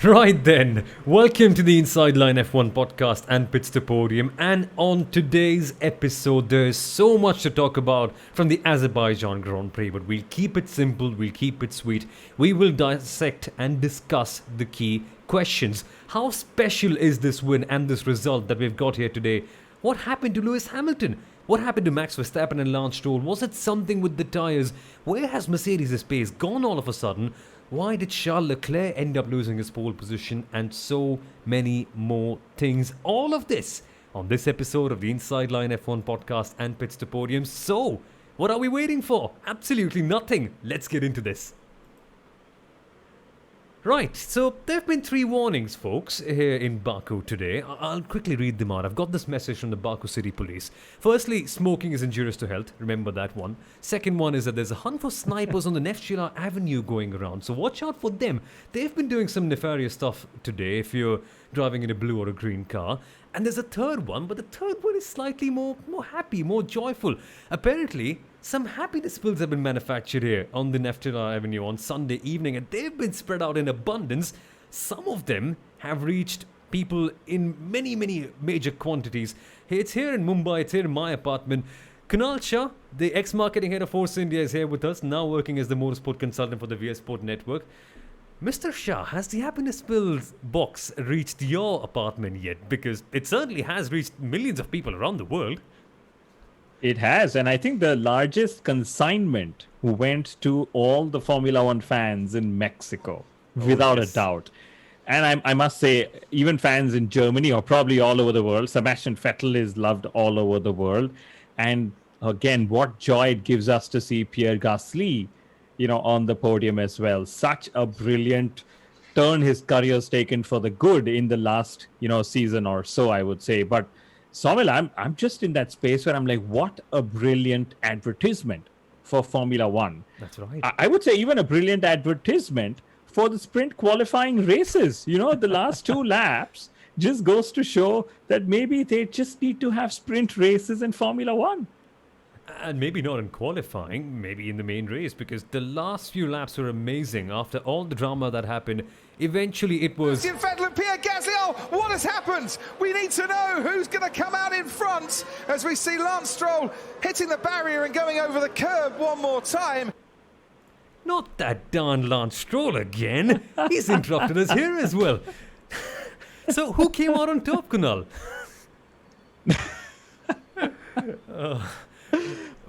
Right then, welcome to the Inside Line F1 podcast and Pits To Podium. And on today's episode, there's so much to talk about from the Azerbaijan Grand Prix, but we'll keep it simple, we'll keep it sweet. We will dissect and discuss the key questions. How special is this win and this result that we've got here today? What happened to Lewis Hamilton? What happened to Max Verstappen and Lance Stroll? Was it something with the tyres? Where has Mercedes' pace gone all of a sudden? Why did Leclerc end up losing his pole position? And so many more things. All of this on this episode of the Inside Line F1 podcast and Pits To Podium. So, what are we waiting for? Absolutely nothing. Let's get into this. Right, so there have been 3 warnings, folks, here in Baku today. I'll quickly read them out. I've got this message from the Baku City Police. Firstly, smoking is injurious to health. Remember that one. Second one is that there's a hunt for snipers on the Neftchyla Avenue going around, so watch out for them. They've been doing some nefarious stuff today if you're driving in a blue or a green car. And there's a third one, but the third one is slightly more happy, more joyful. Apparently, some happiness pills have been manufactured here on the Neftchyla Avenue on Sunday evening, and they've been spread out in abundance. Some of them have reached people in many major quantities. Hey, it's here in Mumbai, it's here in my apartment. Kunal Shah, the ex-marketing head of Force India, is here with us, now working as the motorsport consultant for the VS Sport Network. Mr. Shah, has the happiness pills box reached your apartment yet? Because it certainly has reached millions of people around the world. It has, and I think the largest consignment went to all the Formula One fans in Mexico, without a doubt. And I must say, even fans in Germany or probably all over the world, Sebastian Vettel is loved all over the world. And again, what joy it gives us to see Pierre Gasly, on the podium as well. Such a brilliant turn his career's taken for the good in the last, season or so, I would say. But Soumil, I'm just in that space where I'm like, what a brilliant advertisement for Formula One. That's right. I would say even a brilliant advertisement for the sprint qualifying races. The last 2 laps just goes to show that maybe they just need to have sprint races in Formula One. And maybe not in qualifying, maybe in the main race, because the last few laps were amazing. After all the drama that happened, eventually it was... Vettel and Pierre Gasly, what has happened? We need to know who's going to come out in front as we see Lance Stroll hitting the barrier and going over the curb one more time. Not that darn Lance Stroll again. He's interrupted us here as well. So who came out on top, Kunal?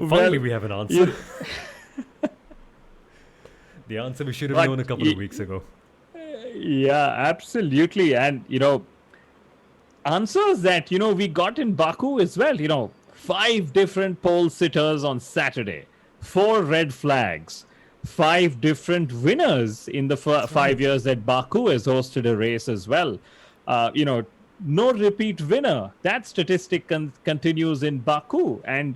Finally, we have an answer. The answer we should have known a couple of weeks ago. Yeah, absolutely. And, answers that, we got in Baku as well. 5 different pole sitters on Saturday, 4 red flags, 5 different winners in the 5 years that Baku has hosted a race as well. No repeat winner. That statistic continues in Baku. And,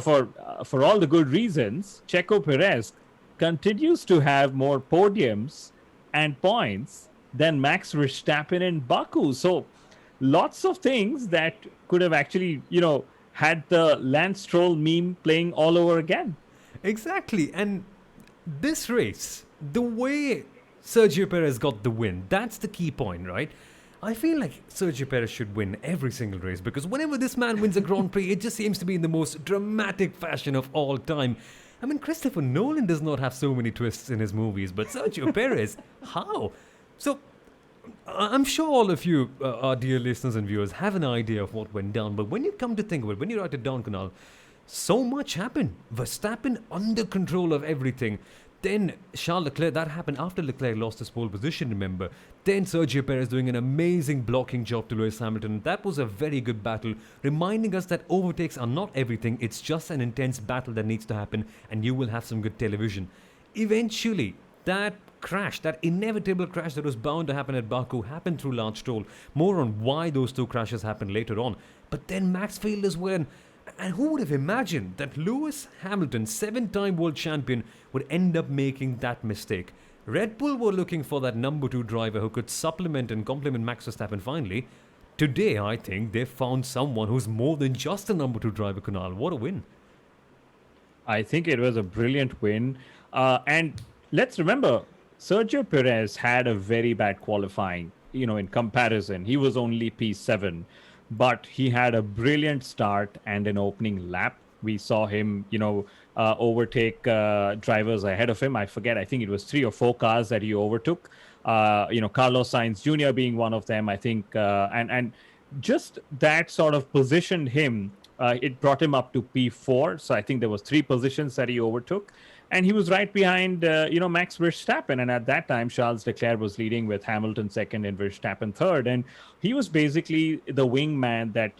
for all the good reasons, Checo Perez continues to have more podiums and points than Max Verstappen in Baku. So lots of things that could have actually, had the Lance Stroll meme playing all over again. Exactly. And this race, the way Sergio Perez got the win, that's the key point, right? I feel like Sergio Perez should win every single race, because whenever this man wins a Grand Prix, it just seems to be in the most dramatic fashion of all time. I mean, Christopher Nolan does not have so many twists in his movies, but Sergio Perez, how? So, I'm sure all of you, our dear listeners and viewers, have an idea of what went down, but when you come to think of it, when you write it down, Kunal, so much happened. Verstappen under control of everything. Then Charles Leclerc, that happened after Leclerc lost his pole position, remember. Then Sergio Perez doing an amazing blocking job to Lewis Hamilton. That was a very good battle, reminding us that overtakes are not everything. It's just an intense battle that needs to happen, and you will have some good television. Eventually, that crash, that inevitable crash that was bound to happen at Baku, happened through Lance Stroll. More on why those 2 crashes happened later on. But then Max failed as well. And who would have imagined that Lewis Hamilton, 7-time world champion, would end up making that mistake? Red Bull were looking for that number 2 driver who could supplement and complement Max Verstappen finally. Today, I think they've found someone who's more than just a number 2 driver, Kunal. What a win. I think it was a brilliant win. And let's remember, Sergio Perez had a very bad qualifying, in comparison. He was only P7, but he had a brilliant start and an opening lap. We saw him, overtake drivers ahead of him. I forget, I think it was 3 or 4 cars that he overtook. Carlos Sainz Jr. being one of them, I think. And just that sort of positioned him. It brought him up to P4. So I think there was 3 positions that he overtook. And he was right behind, Max Verstappen. And at that time, Charles Leclerc was leading with Hamilton second and Verstappen third. And he was basically the wingman that,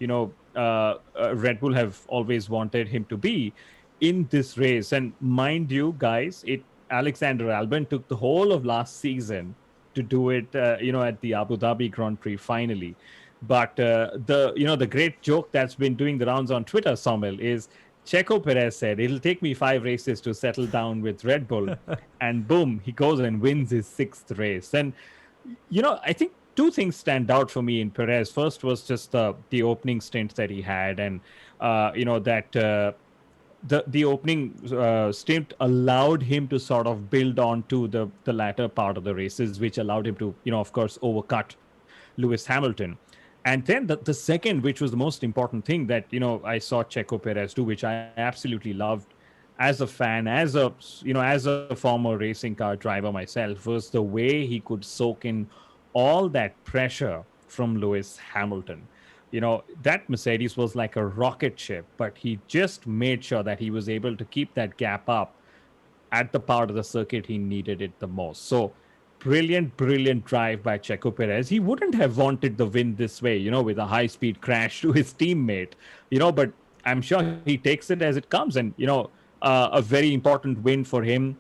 Red Bull have always wanted him to be in this race. And mind you, guys, Alexander Albon took the whole of last season to do it, at the Abu Dhabi Grand Prix finally. But the great joke that's been doing the rounds on Twitter, Soumil, is Checo Perez said, it'll take me 5 races to settle down with Red Bull. And boom, he goes and wins his 6th race. And, I think 2 things stand out for me in Perez. First was just the opening stint that he had. And, the opening stint allowed him to sort of build on to the latter part of the races, which allowed him to, of course, overcut Lewis Hamilton. And then the second, which was the most important thing that, I saw Checo Perez do, which I absolutely loved as a fan, as a former racing car driver myself, was the way he could soak in all that pressure from Lewis Hamilton. That Mercedes was like a rocket ship, but he just made sure that he was able to keep that gap up at the part of the circuit he needed it the most. So brilliant drive by Checo Perez. He wouldn't have wanted the win this way, with a high-speed crash to his teammate, but I'm sure he takes it as it comes. And, a very important win for him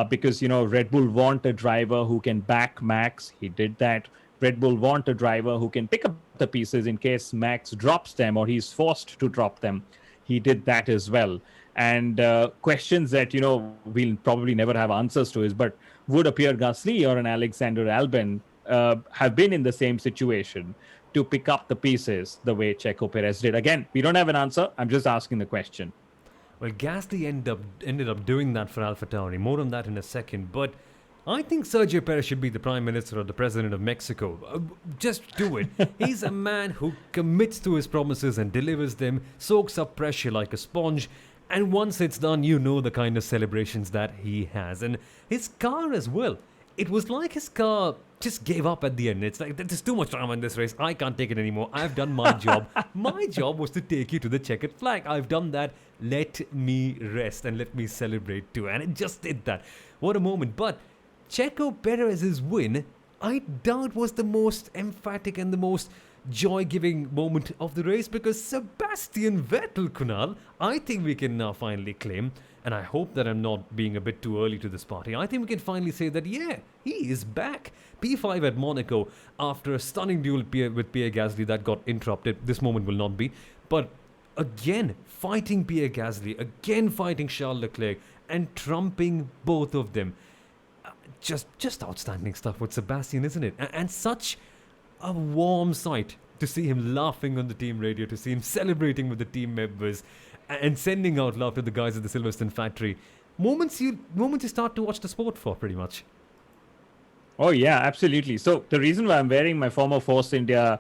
because, Red Bull want a driver who can back Max. He did that. Red Bull want a driver who can pick up the pieces in case Max drops them or he's forced to drop them. He did that as well. And questions that, we'll probably never have answers to is, but would a Pierre Gasly or an Alexander Albon have been in the same situation to pick up the pieces the way Checo Perez did? Again, we don't have an answer. I'm just asking the question. Well, Gasly ended up doing that for AlphaTauri. More on that in a second. But I think Sergio Perez should be the Prime Minister or the President of Mexico. Just do it. He's a man who commits to his promises and delivers them, soaks up pressure like a sponge. And once it's done, the kind of celebrations that he has. And his car as well. It was like his car just gave up at the end. It's like, there's too much drama in this race. I can't take it anymore. I've done my job. My job was to take you to the checkered flag. I've done that. Let me rest and let me celebrate too. And it just did that. What a moment. But Checo Perez's win, I doubt was the most emphatic and the most joy-giving moment of the race, because Sebastian Vettel, Kunal, I think we can now finally claim, and I hope that I'm not being a bit too early to this party, I think we can finally say that, yeah, he is back. P5 at Monaco after a stunning duel with Pierre Gasly that got interrupted. This moment will not be. But again, fighting Pierre Gasly, again fighting Charles Leclerc, and trumping both of them. Just outstanding stuff with Sebastian, isn't it? And such a warm sight to see him laughing on the team radio, to see him celebrating with the team members and sending out love to the guys at the Silverstone factory. Moments you start to watch the sport for, pretty much. Oh, yeah, absolutely. So the reason why I'm wearing my former Force India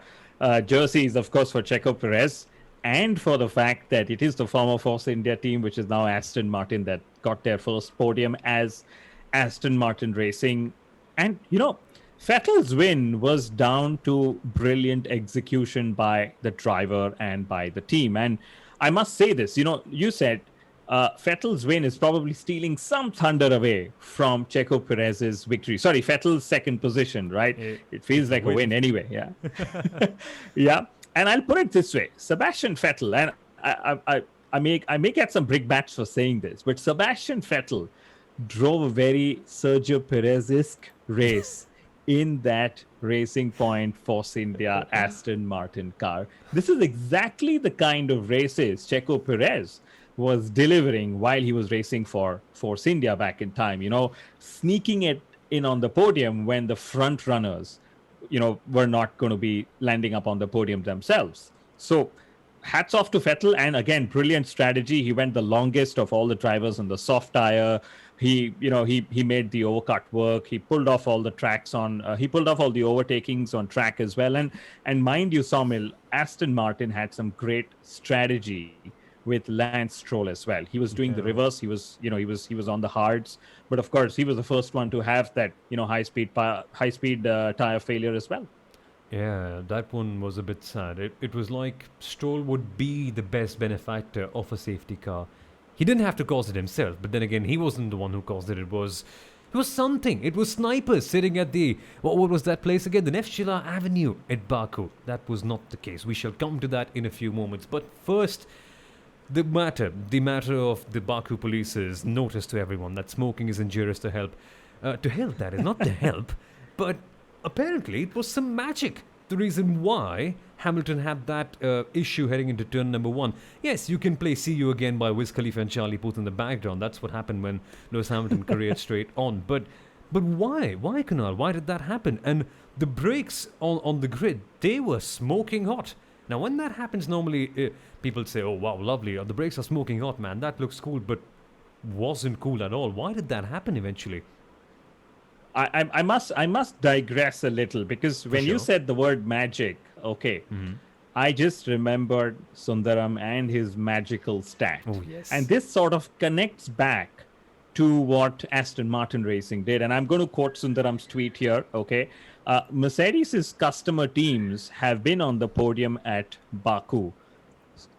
jersey is, of course, for Checo Perez, and for the fact that it is the former Force India team, which is now Aston Martin, that got their first podium as Aston Martin Racing. And, Vettel's win was down to brilliant execution by the driver and by the team. And I must say this, you said Vettel's win is probably stealing some thunder away from Checo Perez's victory. Sorry, Vettel's second position, right? It feels like a win anyway, yeah. Yeah, and I'll put it this way. Sebastian Vettel, and I may get some brickbats for saying this, but Sebastian Vettel drove a very Sergio Perez-esque race in that Racing Point Force India Aston Martin car. This is exactly the kind of races Checo Perez was delivering while he was racing for Force India back in time, sneaking it in on the podium when the front runners, were not going to be landing up on the podium themselves. So hats off to Vettel, and again, brilliant strategy. He went the longest of all the drivers on the soft tire, He made the overcut work. He pulled off all the he pulled off all the overtakings on track as well. And mind you, Soumil, Aston Martin had some great strategy with Lance Stroll as well. He was doing the reverse. He was on the hards, but of course he was the first one to have that high speed tire failure as well. Yeah, that one was a bit sad. It was like Stroll would be the best benefactor of a safety car. He didn't have to cause it himself, but then again, he wasn't the one who caused it. It was something. It was snipers sitting at the, what was that place again? The Neftchylar Avenue at Baku. That was not the case. We shall come to that in a few moments. But first, the matter of the Baku police's notice to everyone that smoking is injurious to health. That is not to help, but apparently it was some magic. The reason why Hamilton had that issue heading into turn number 1. Yes, you can play See You Again by Wiz Khalifa and Charlie Puth in the background. That's what happened when Lewis Hamilton careered straight on. But why? Why, Kunal? Why did that happen? And the brakes on the grid, they were smoking hot. Now, when that happens, normally people say, oh, wow, lovely. The brakes are smoking hot, man. That looks cool, but wasn't cool at all. Why did that happen eventually? I must digress a little, because when you said the word magic, okay, I just remembered Sundaram and his magical stat. Oh, yes. And this sort of connects back to what Aston Martin Racing did. And I'm going to quote Sundaram's tweet here, okay? Mercedes' customer teams have been on the podium at Baku.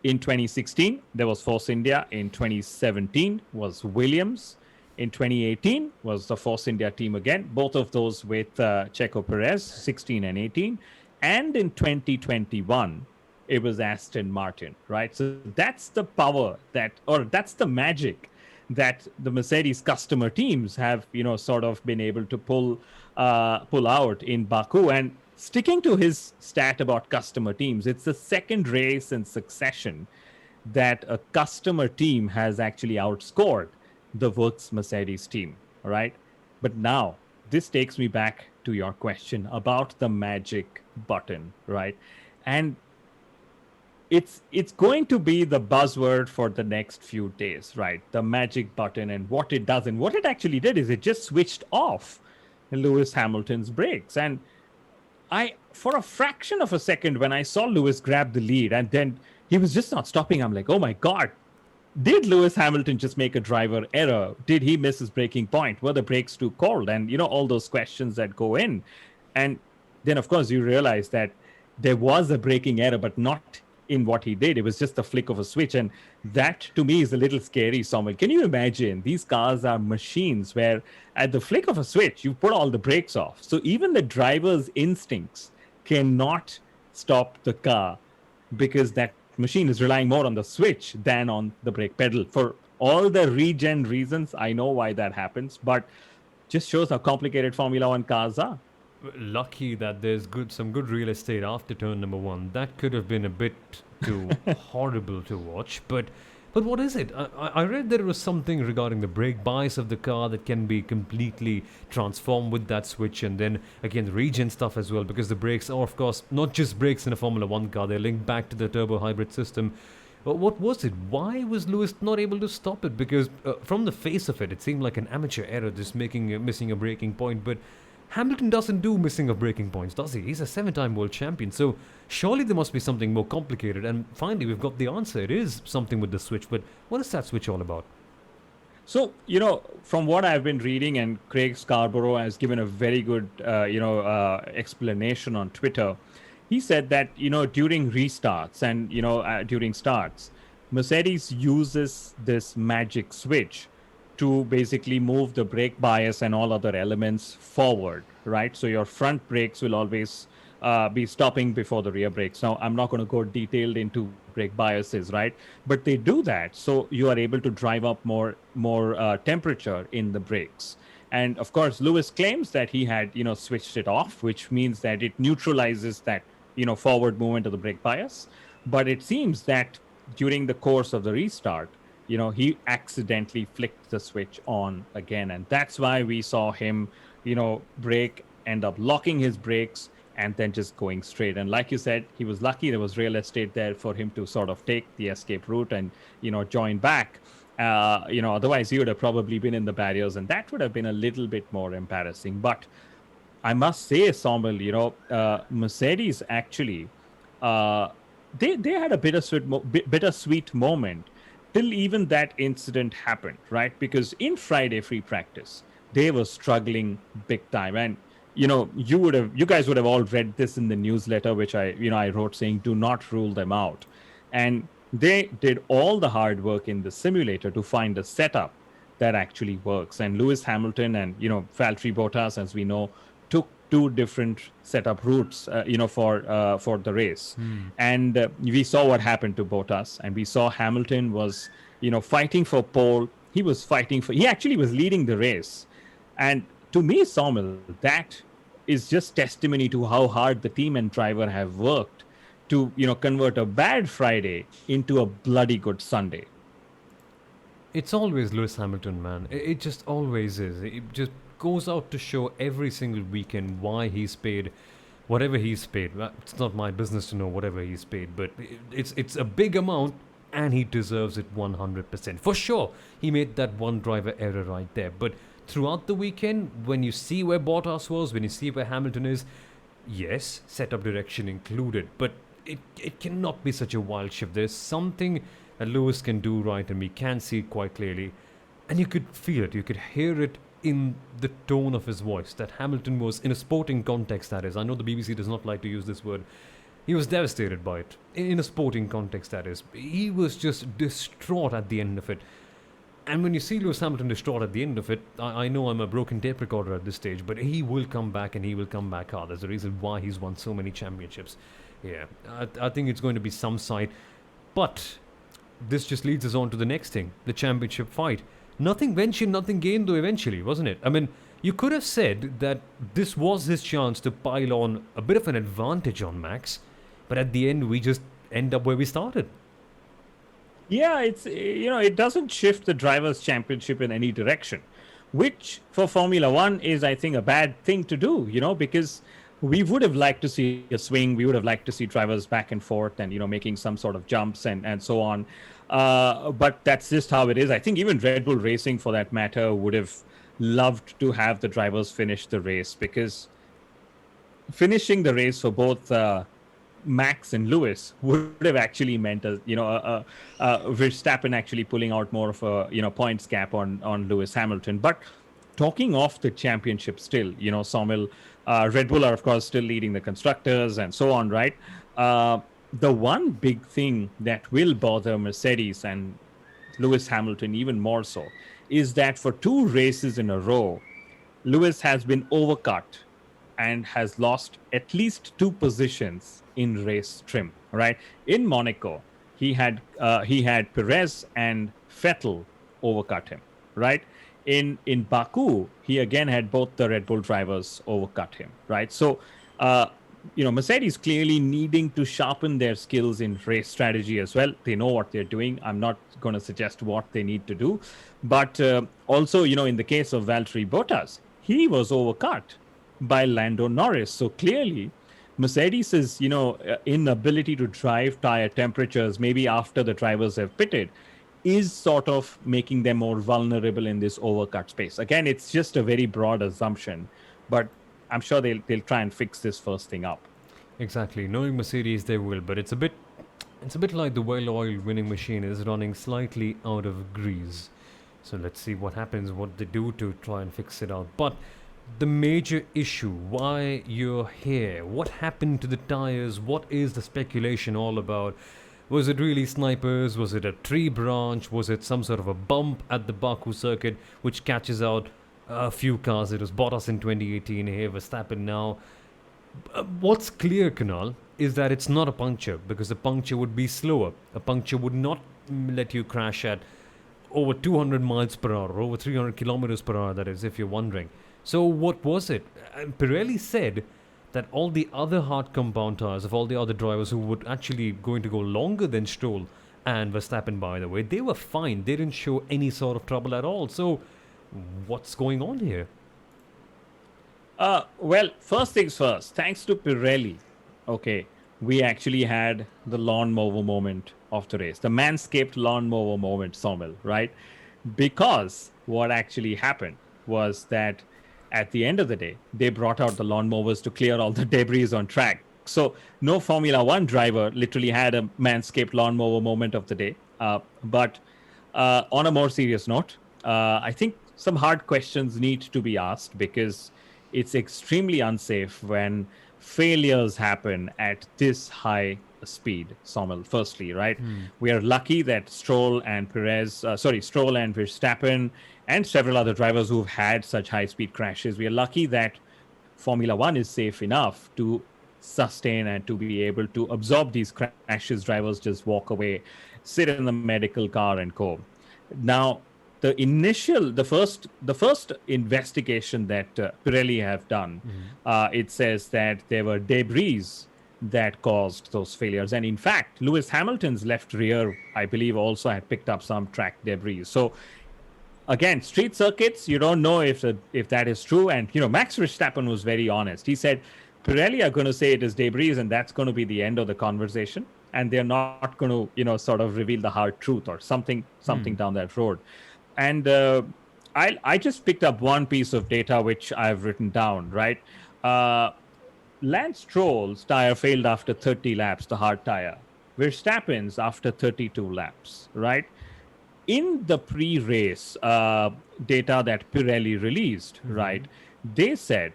In 2016, there was Force India. In 2017 was Williams. In 2018 was the Force India team again, both of those with Checo Perez, 16 and 18. And in 2021, it was Aston Martin, right? So that's the power that's the magic that the Mercedes customer teams have, sort of been able to pull out in Baku. And sticking to his stat about customer teams, it's the second race in succession that a customer team has actually outscored the Works Mercedes team, all right? But now, this takes me back to your question about the magic button, right? And it's going to be the buzzword for the next few days, right? The magic button and what it does. And what it actually did is it just switched off Lewis Hamilton's brakes. And for a fraction of a second, when I saw Lewis grab the lead and then he was just not stopping, I'm like, oh my God, did Lewis Hamilton just make a driver error? Did he miss his braking point? Were the brakes too cold? And, all those questions that go in. And then, of course, you realize that there was a braking error, but not in what he did. It was just a flick of a switch. And that, to me, is a little scary, Soumil. Can you imagine? These cars are machines where at the flick of a switch, you put all the brakes off. So even the driver's instincts cannot stop the car because that machine is relying more on the switch than on the brake pedal. For all the regen reasons, I know why that happens, but just shows how complicated Formula One cars are. Lucky that there's some good real estate after turn number 1. That could have been a bit too horrible to watch, but what is it? I read there was something regarding the brake bias of the car that can be completely transformed with that switch, and then again the regen stuff as well, because the brakes are, of course, not just brakes in a Formula 1 car, they're linked back to the turbo hybrid system. What was it? Why was Lewis not able to stop it? Because from the face of it, it seemed like an amateur error, just missing a braking point, but Hamilton doesn't do missing of braking points, does he? He's a 7-time world champion, so surely there must be something more complicated. And finally, we've got the answer. It is something with the switch, but what is that switch all about? So, from what I've been reading, and Craig Scarborough has given a very good, explanation on Twitter, he said that, during restarts and, during starts, Mercedes uses this magic switch to basically move the brake bias and all other elements forward, right? So your front brakes will always be stopping before the rear brakes. Now, I'm not going to go detailed into brake biases, right? But they do that so you are able to drive up more temperature in the brakes. And of course, Lewis claims that he had, switched it off, which means that it neutralizes that, forward movement of the brake bias. But it seems that during the course of the restart, he accidentally flicked the switch on again. And that's why we saw him, brake, end up locking his brakes and then just going straight. And like you said, he was lucky there was real estate there for him to sort of take the escape route and, join back. Otherwise he would have probably been in the barriers, and that would have been a little bit more embarrassing. But I must say, Soumil, Mercedes actually, uh, they had a bittersweet moment till even that incident happened, right? Because in Friday free practice, they were struggling big time, and you guys would have all read this in the newsletter, which I wrote saying, do not rule them out, and they did all the hard work in the simulator to find a setup that actually works. And Lewis Hamilton and Valtteri Bottas, as we know, took two different setup routes, for the race. And we saw what happened to Bottas, and we saw Hamilton was, fighting for pole. He actually was leading the race. And to me, Soumil, that is just testimony to how hard the team and driver have worked to, convert a bad Friday into a bloody good Sunday. It's always Lewis Hamilton, man. It just always is. It just goes out to show every single weekend why he's paid whatever he's paid. It's not my business to know whatever he's paid, but it's a big amount, and he deserves it 100%. For sure, he made that one driver error right there. But throughout the weekend, when you see where Bottas was, when you see where Hamilton is, yes, setup direction included, but it cannot be such a wild shift. There's something that Lewis can do right, and we can see it quite clearly. And you could feel it, you could hear it in the tone of his voice, that Hamilton was, in a sporting context that is, I know the BBC does not like to use this word, he was devastated by it. In a sporting context that is, he was just distraught at the end of it. And when you see Lewis Hamilton distraught at the end of it, I know I'm a broken tape recorder at this stage, but he will come back, and he will come back hard. There's a reason why he's won so many championships. Yeah, I think it's going to be some sight. But this just leads us on to the next thing, the championship fight. Nothing ventured, nothing gained though eventually, wasn't it? I mean, you could have said that this was his chance to pile on a bit of an advantage on Max, but at the end we just end up where we started. Yeah, it doesn't shift the drivers' championship in any direction, which for Formula One is, I think, a bad thing to do, because we would have liked to see a swing. We would have liked to see drivers back and forth and, making some sort of jumps and so on. But that's just how it is. I think even Red Bull Racing, for that matter, would have loved to have the drivers finish the race, because finishing the race for both Max and Lewis would have actually meant Verstappen actually pulling out more of a points gap on Lewis Hamilton. But talking off the championship still, Soumil, Red Bull are of course still leading the constructors and so on, right? The one big thing that will bother Mercedes and Lewis Hamilton even more so is that for two races in a row, Lewis has been overcut and has lost at least 2 positions in race trim, right? In Monaco, he had Perez and Vettel overcut him, right? In Baku, he again had both the Red Bull drivers overcut him, right? So, Mercedes clearly needing to sharpen their skills in race strategy as well. They know what they're doing. I'm not going to suggest what they need to do. But also, in the case of Valtteri Bottas, he was overcut by Lando Norris. So clearly, Mercedes' inability to drive tire temperatures, maybe after the drivers have pitted, is sort of making them more vulnerable in this overcut space. Again, it's just a very broad assumption, but I'm sure they'll try and fix this first thing up. Exactly. Knowing Mercedes, they will, but it's a bit like the well-oiled winning machine is running slightly out of grease. So let's see what happens, what they do to try and fix it out. But the major issue, why you're here, what happened to the tires, what is the speculation all about? Was it really snipers? Was it a tree branch? Was it some sort of a bump at the Baku circuit which catches out a few cars? It was Bottas in 2018, here Verstappen now. What's clear, Kunal, is that it's not a puncture, because a puncture would be slower. A puncture would not let you crash at over 200 miles per hour, over 300 kilometers per hour, that is, if you're wondering. So what was it? Pirelli said that all the other hard compound tires of all the other drivers who were actually going to go longer than Stroll and Verstappen, by the way, they were fine. They didn't show any sort of trouble at all. So what's going on here? Well, first things first, thanks to Pirelli, okay, we actually had the lawnmower moment of the race, the Manscaped lawnmower moment, Soumil, right? Because what actually happened was that at the end of the day, they brought out the lawnmowers to clear all the debris on track. So no Formula One driver literally had a Manscaped lawnmower moment of the day. But on a more serious note, I think some hard questions need to be asked because it's extremely unsafe when failures happen at this high speed, Sommel, firstly, right? We are lucky that Stroll and Verstappen and several other drivers who've had such high speed crashes, we are lucky that Formula One is safe enough to sustain and to be able to absorb these crashes. Drivers just walk away, sit in the medical car and go. Now, the first investigation that Pirelli have done, it says that there were debris that caused those failures. And in fact, Lewis Hamilton's left rear, I believe, also had picked up some track debris. So again, street circuits, you don't know if that is true. And, Max Verstappen was very honest. He said, Pirelli are going to say it is debris, and that's going to be the end of the conversation. And they're not going to, sort of reveal the hard truth or something down that road. And I just picked up one piece of data which I've written down, right? Lance Stroll's tire failed after 30 laps, the hard tire. Verstappen's after 32 laps, right? In the pre-race data that Pirelli released, right, they said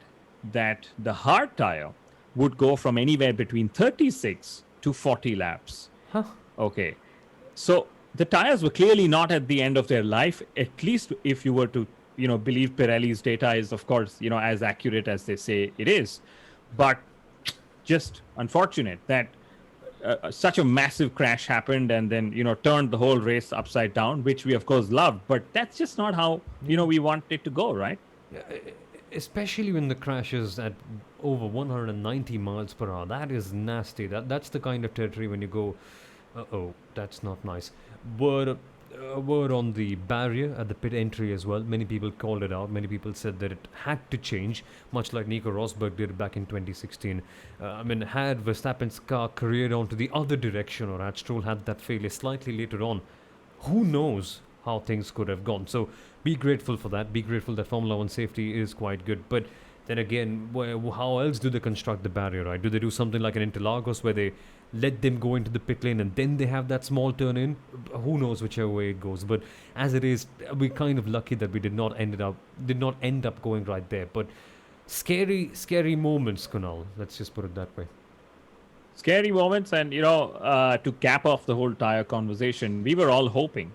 that the hard tire would go from anywhere between 36 to 40 laps. Huh. Okay. So the tires were clearly not at the end of their life, at least if you were to, believe Pirelli's data is, of course, as accurate as they say it is. But just unfortunate that such a massive crash happened and then, turned the whole race upside down, which we, of course, loved. But that's just not how, we want it to go, right? Especially when the crash is at over 190 miles per hour. That is nasty. That's the kind of territory when you go, that's not nice. Word on the barrier at the pit entry as well. Many people called it out. Many people said that it had to change, much like Nico Rosberg did back in 2016. Had Verstappen's car careered on to the other direction, or had Stroll had that failure slightly later on, who knows how things could have gone. So be grateful for that. Be grateful that Formula One safety is quite good. But then again, how else do they construct the barrier, right? Do they do something like an Interlagos where they let them go into the pit lane and then they have that small turn in? Who knows whichever way it goes. But as it is, we're kind of lucky that we did not end up going right there. But scary moments, Kunal. Let's just put it that way. Scary moments, and to cap off the whole tire conversation, we were all hoping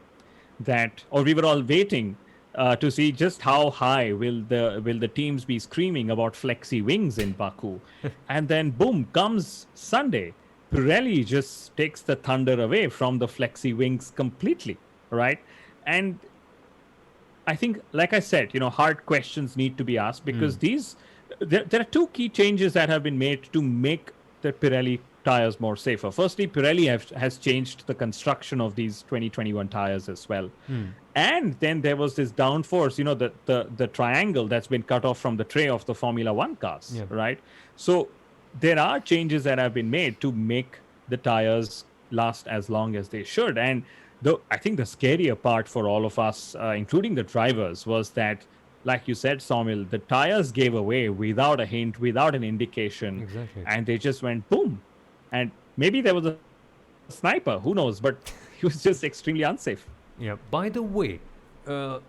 that, or we were all waiting to see just how high will the teams be screaming about flexi wings in Baku. And then boom, comes Sunday. Pirelli just takes the thunder away from the flexi wings completely, right? And I think, like I said, hard questions need to be asked because there are two key changes that have been made to make the Pirelli tires more safer. Firstly, Pirelli has changed the construction of these 2021 tires as well. And then there was this downforce, the triangle that's been cut off from the tray of the Formula One cars, right? So there are changes that have been made to make the tires last as long as they should. And I think the scarier part for all of us, including the drivers, was that, like you said, Soumil, the tires gave away without a hint, without an indication. Exactly. And they just went boom. And maybe there was a sniper, who knows, but he was just extremely unsafe. Yeah. By the way, I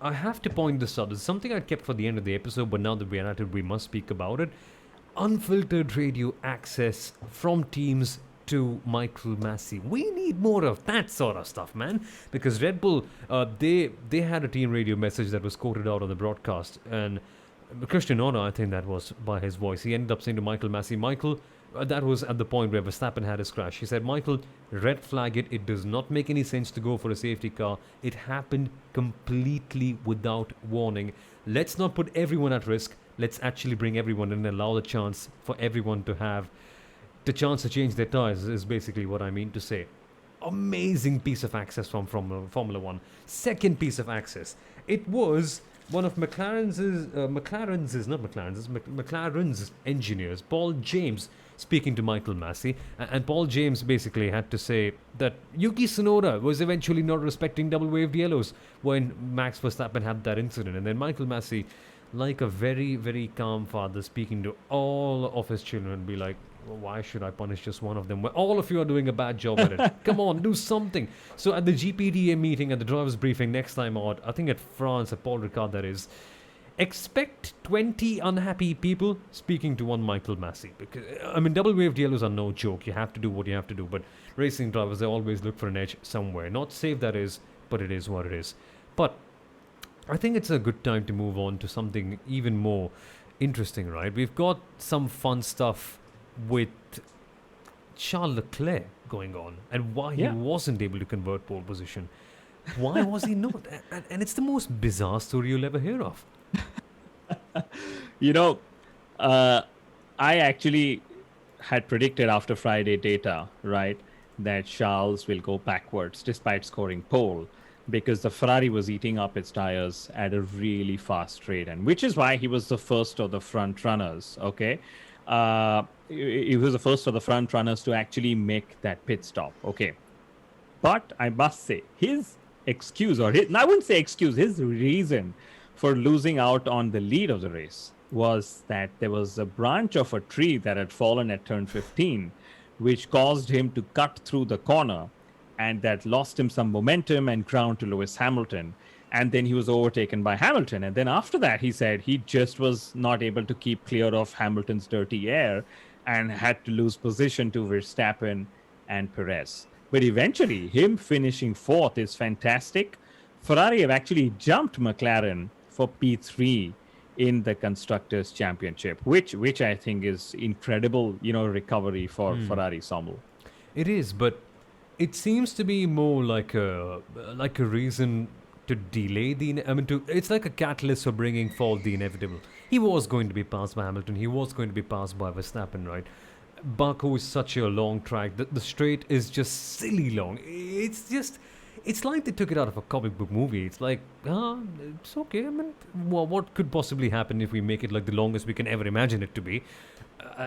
have to point this out. It's something I kept for the end of the episode, but now that we're at it, we must speak about it. Unfiltered radio access from teams to Michael Masi. We need more of that sort of stuff, man. Because Red Bull, they had a team radio message that was quoted out on the broadcast, and Christian Horner, I think that was by his voice, he ended up saying to Michael Masi, Michael, that was at the point where Verstappen had his crash. He said, Michael, red flag it. It does not make any sense to go for a safety car. It happened completely without warning. Let's not put everyone at risk. Let's actually bring everyone in and allow the chance for everyone to have the chance to change their tires, is basically what I mean to say. Amazing piece of access from Formula One. Second piece of access. It was one of McLaren's engineers, Paul James, speaking to Michael Masi, and Paul James basically had to say that Yuki Tsunoda was eventually not respecting double waved yellows when Max Verstappen had that incident, and then Michael Masi, like a very, very calm father, speaking to all of his children, be like, "Well, why should I punish just one of them? Well, all of you are doing a bad job at it. Come on, do something." So at the GPDA meeting, at the drivers' briefing next time out, I think at France, at Paul Ricard, that is, expect 20 unhappy people speaking to one Michael Masi. Because, I mean, double waved yellows are no joke. You have to do what you have to do. But racing drivers, they always look for an edge somewhere. Not safe, that is, but it is what it is. But I think it's a good time to move on to something even more interesting, right? We've got some fun stuff with Charles Leclerc going on and why he wasn't able to convert pole position. Why was he not? And it's the most bizarre story you'll ever hear of. You know, I actually had predicted after Friday data, right, that Charles will go backwards despite scoring pole because the Ferrari was eating up its tires at a really fast rate, and which is why he was the first of the front runners, okay? He was the first of the front runners to actually make that pit stop, okay? But I must say, his excuse, I wouldn't say excuse, his reason for losing out on the lead of the race was that there was a branch of a tree that had fallen at turn 15, which caused him to cut through the corner, and that lost him some momentum and ground to Lewis Hamilton. And then he was overtaken by Hamilton. And then after that, he said he just was not able to keep clear of Hamilton's dirty air and had to lose position to Verstappen and Perez. But eventually, him finishing fourth is fantastic. Ferrari have actually jumped McLaren for P3 in the Constructors' Championship, which I think is incredible, recovery for Ferrari, Soumil. It is, but it seems to be more like a reason to delay it's like a catalyst for bringing forward the inevitable. He was going to be passed by Hamilton. He was going to be passed by Verstappen, right? Baku is such a long track. The straight is just silly long. It's like they took it out of a comic book movie. It's like, it's okay. I mean, what could possibly happen if we make it like the longest we can ever imagine it to be?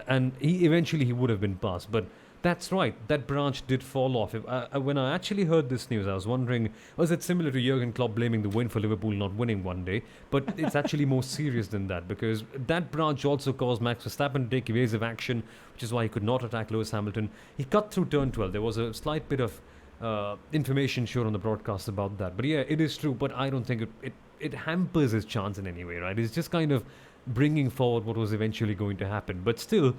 And he would have been passed. But that's right, that branch did fall off. When I actually heard this news, I was wondering, was it similar to Jurgen Klopp blaming the win for Liverpool not winning one day? But it's actually more serious than that, because that branch also caused Max Verstappen to take evasive action, which is why he could not attack Lewis Hamilton. He cut through turn 12. There was a slight bit of information shown on the broadcast about that. But yeah, it is true, but I don't think it hampers his chance in any way, right? It's just kind of bringing forward what was eventually going to happen. But still,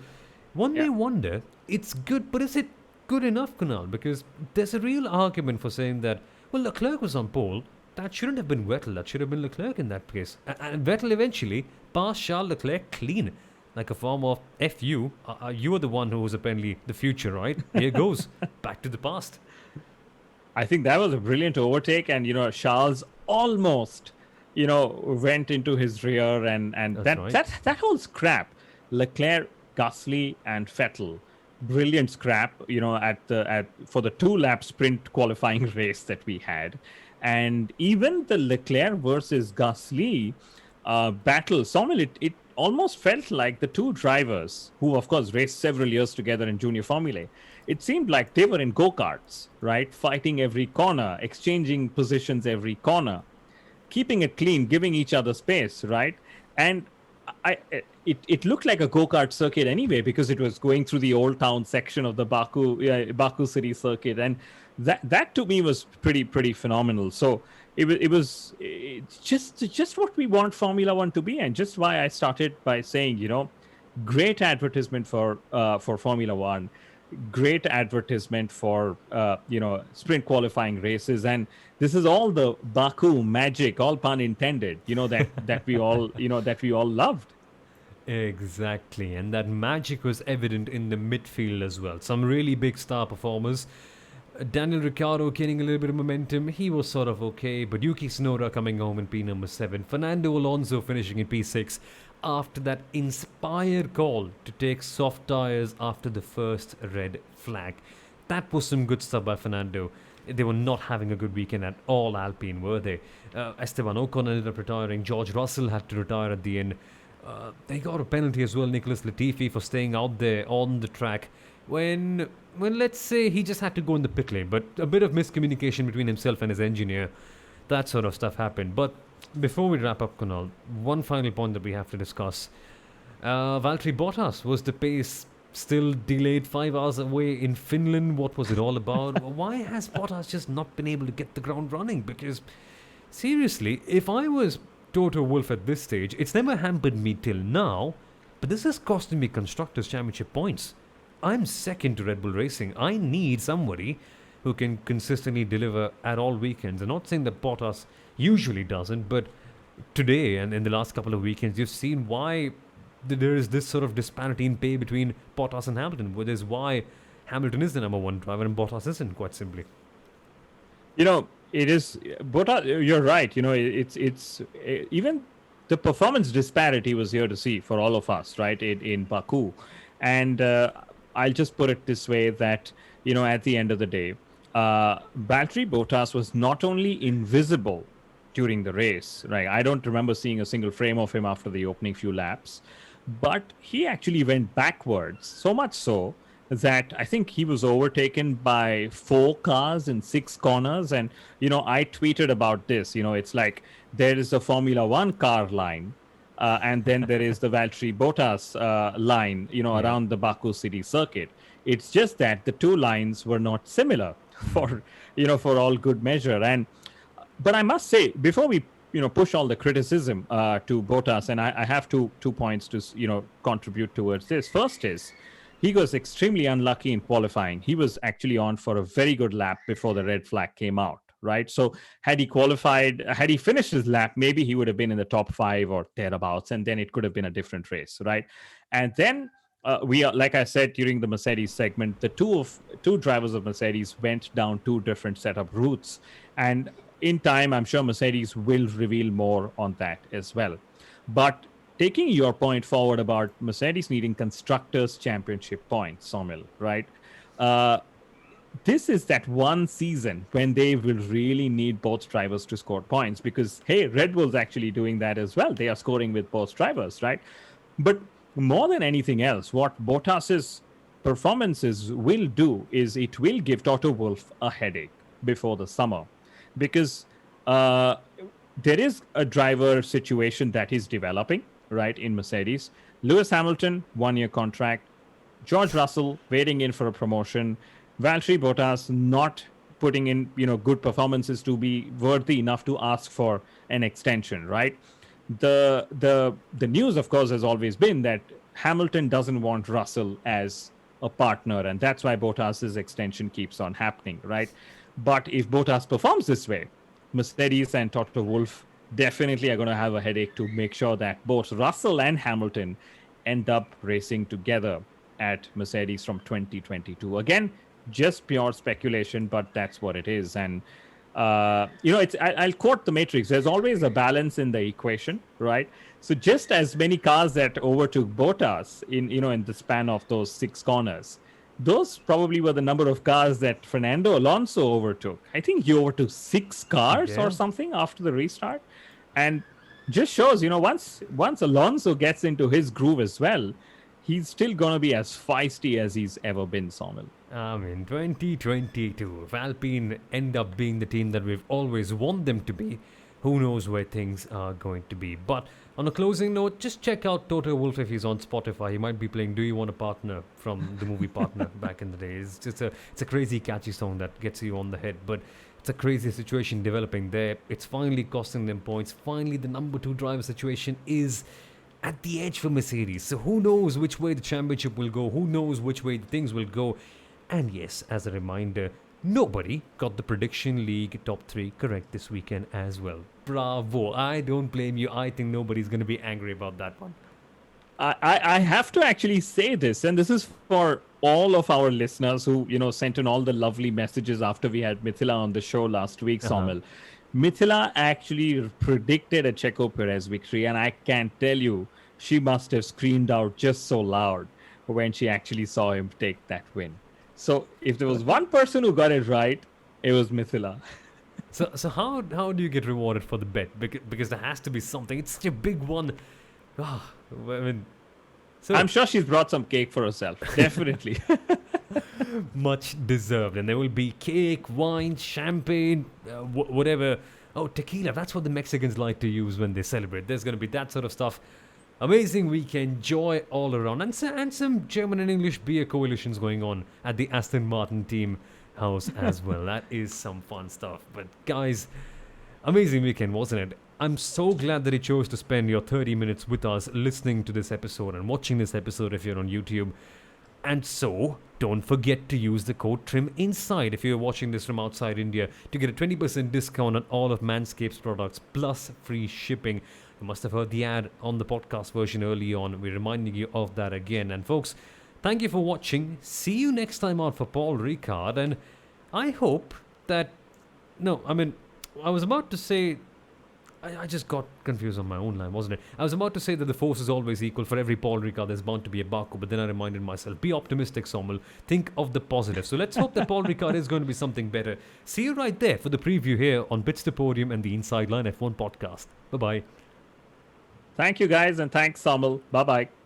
one may wonder, it's good, but is it good enough, Kunal? Because there's a real argument for saying that, well, Leclerc was on pole. That shouldn't have been Vettel. That should have been Leclerc in that case. And Vettel eventually passed Charles Leclerc clean, like a form of F you. You are the one who was apparently the future, right? Here goes. Back to the past. I think that was a brilliant overtake. And, Charles almost, went into his rear. And that whole scrap, Leclerc, Gasly and Vettel, brilliant scrap, for the 2-lap sprint qualifying race that we had. And even the Leclerc versus Gasly battle, Soumil, it almost felt like the two drivers, who of course raced several years together in junior formulae, it seemed like they were in go-karts, right? Fighting every corner, exchanging positions every corner, keeping it clean, giving each other space, right? And it looked like a go-kart circuit anyway, because it was going through the Old Town section of the Baku City circuit, and that to me was pretty phenomenal. So it's just what we want Formula One to be, and just why I started by saying, great advertisement for Formula One, great advertisement for sprint qualifying races, and this is all the Baku magic, all pun intended, that we all loved. Exactly, and that magic was evident in the midfield as well. Some really big star performers. Daniel Ricciardo gaining a little bit of momentum. He was sort of okay, but Yuki Tsunoda coming home in P number 7. Fernando Alonso finishing in P6 after that inspired call to take soft tyres after the first red flag. That was some good stuff by Fernando. They were not having a good weekend at all, Alpine, were they? Esteban Ocon ended up retiring. George Russell had to retire at the end. They got a penalty as well, Nicholas Latifi, for staying out there on the track when let's say he just had to go in the pit lane, but a bit of miscommunication between himself and his engineer. That sort of stuff happened. But before we wrap up, Kunal, one final point that we have to discuss. Valtteri Bottas, was the pace still delayed 5 hours away in Finland? What was it all about? Why has Bottas just not been able to get the ground running? Because seriously, if I was Toto Wolff at this stage, it's never hampered me till now, but this is costing me Constructors' Championship points. I'm second to Red Bull Racing. I need somebody who can consistently deliver at all weekends. I'm not saying that Bottas usually doesn't, but today and in the last couple of weekends, you've seen why there is this sort of disparity in pay between Bottas and Hamilton, which is why Hamilton is the number one driver and Bottas isn't, quite simply. It is Bottas. You're right. It's even the performance disparity was here to see for all of us, right? In Baku, and I'll just put it this way that at the end of the day, Valtteri Bottas was not only invisible during the race, right? I don't remember seeing a single frame of him after the opening few laps, but he actually went backwards, so much so that I think he was overtaken by 4 cars in 6 corners. And, I tweeted about this. It's like there is a Formula One car line, and then there is the Valtteri Bottas line, around the Baku City circuit. It's just that the two lines were not similar for all good measure. But I must say, before we push all the criticism to Bottas, and I have two points to contribute towards this. First is he was extremely unlucky in qualifying. He was actually on for a very good lap before the red flag came out, right? So had he finished his lap, maybe he would have been in the top 5 or thereabouts, and then it could have been a different race, right? And then like I said during the Mercedes segment, the two drivers of Mercedes went down 2 different setup routes, and in time, I'm sure Mercedes will reveal more on that as well. But taking your point forward about Mercedes needing Constructors' Championship points, Soumil, right? This is that one season when they will really need both drivers to score points because, hey, Red Bull's actually doing that as well. They are scoring with both drivers, right? But more than anything else, what Bottas's performances will do is it will give Toto Wolff a headache before the summer. Because there is a driver situation that is developing, right, in Mercedes. Lewis Hamilton, 1-year contract. George Russell waiting in for a promotion. Valtteri Bottas not putting in, good performances to be worthy enough to ask for an extension, right? The news, of course, has always been that Hamilton doesn't want Russell as a partner, and that's why Bottas's extension keeps on happening, right? But if Bottas performs this way, Mercedes and Toto Wolff definitely are going to have a headache to make sure that both Russell and Hamilton end up racing together at Mercedes from 2022. Again, just pure speculation, but that's what it is. And, I'll quote the Matrix. There's always a balance in the equation, right? So just as many cars that overtook Bottas in the span of those 6 corners, those probably were the number of cars that Fernando Alonso overtook. I think he overtook 6 cars or something after the restart. And just shows, once Alonso gets into his groove as well, he's still going to be as feisty as he's ever been, Soumil. I mean, 2022, if Alpine end up being the team that we've always wanted them to be, who knows where things are going to be. But on a closing note, just check out Toto Wolff if he's on Spotify. He might be playing Do You Want a Partner from the movie Partner back in the day. It's a crazy catchy song that gets you on the head, but it's a crazy situation developing there. It's finally costing them points. Finally, the number 2 driver situation is at the edge for Mercedes. So who knows which way the championship will go? Who knows which way things will go? And yes, as a reminder, nobody got the Prediction League top 3 correct this weekend as well. Bravo. I don't blame you. I think nobody's going to be angry about that one. I have to actually say this, and this is for all of our listeners who, sent in all the lovely messages after we had Mithila on the show last week, Soumil. Mithila actually predicted a Checo Perez victory, and I can tell you, she must have screamed out just so loud when she actually saw him take that win. So if there was one person who got it right, It was Mithila. So how do you get rewarded for the bet? Because there has to be something. It's such a big one. Ah, I mean, so I'm sure she's brought some cake for herself. Definitely. much deserved. And there will be cake, wine, champagne, whatever. Oh, tequila. That's what the Mexicans like to use when they celebrate. There's going to be that sort of stuff. Amazing weekend, joy all around, and some German and English beer coalitions going on at the Aston Martin team house as well. That is some fun stuff. But guys, amazing weekend, wasn't it? I'm so glad that you chose to spend your 30 minutes with us listening to this episode and watching this episode if you're on YouTube. And so, don't forget to use the code TRIMINSIDE if you're watching this from outside India to get a 20% discount on all of Manscaped's products plus free shipping. You must have heard the ad on the podcast version early on. We're reminding you of that again. And folks, thank you for watching. See you next time out for Paul Ricard. And I hope that... No, I mean, I was about to say... I just got confused on my own line, wasn't it? I was about to say that the force is always equal. For every Paul Ricard, there's bound to be a Baku. But then I reminded myself, be optimistic, Soumil. Think of the positive. So let's hope that Paul Ricard is going to be something better. See you right there for the preview here on Pits To Podium and the Inside Line F1 podcast. Bye-bye. Thank you, guys, and thanks, Soumil. Bye-bye.